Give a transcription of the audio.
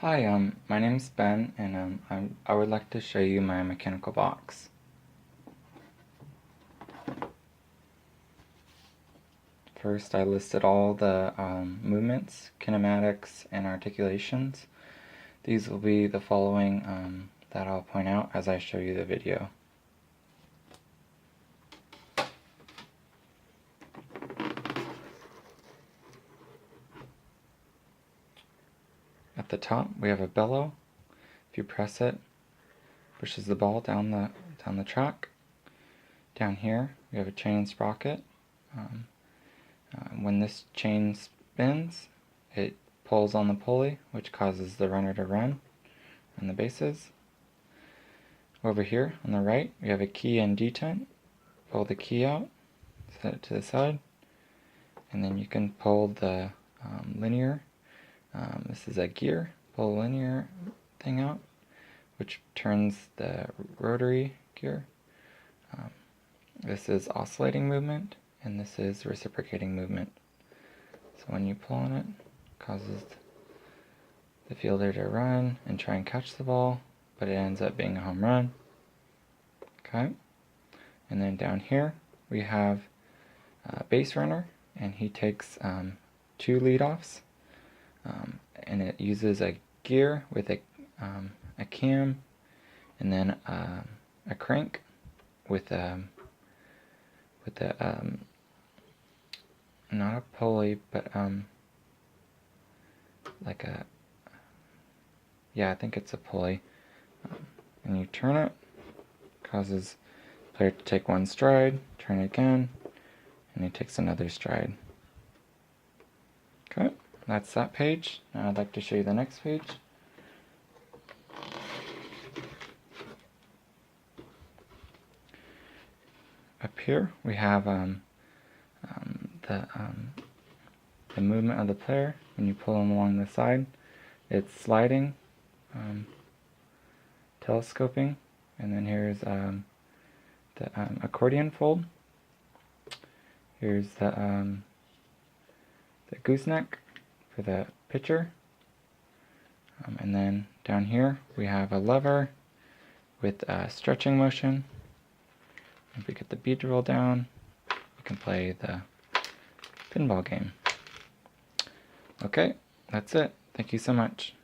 Hi, my name's Ben, and I would like to show you my mechanical box. First, I listed all the movements, kinematics, and articulations. These will be the following that I'll point out as I show you the video. At the top, we have a bellow. If you press it, pushes the ball down the track. Down here, we have a chain and sprocket. When this chain spins, it pulls on the pulley, which causes the runner to run on the bases. Over here on the right, we have a key and detent. Pull the key out, set it to the side, and then you can pull the linear. This is a gear. Pull the linear thing out, which turns the rotary gear. This is oscillating movement, and this is reciprocating movement. So when you pull on it, it causes the fielder to run and try and catch the ball, but it ends up being a home run. Okay, and then down here we have a base runner, and he takes 2 leadoffs, and it uses a gear with a cam, and then a crank with not a pulley, but like a, yeah, I think it's a pulley, and you turn it, causes the player to take 1 stride, turn it again, and he takes another stride. Okay, that's that page. Now I'd like to show you the next page. Up here we have the movement of the player. When you pull him along the side, it's sliding, telescoping, and then here's the accordion fold. Here's the gooseneck for the pitcher, and then down here we have a lever with stretching motion. If we get the bead roll down, we can play the pinball game. Okay, that's it. Thank you so much.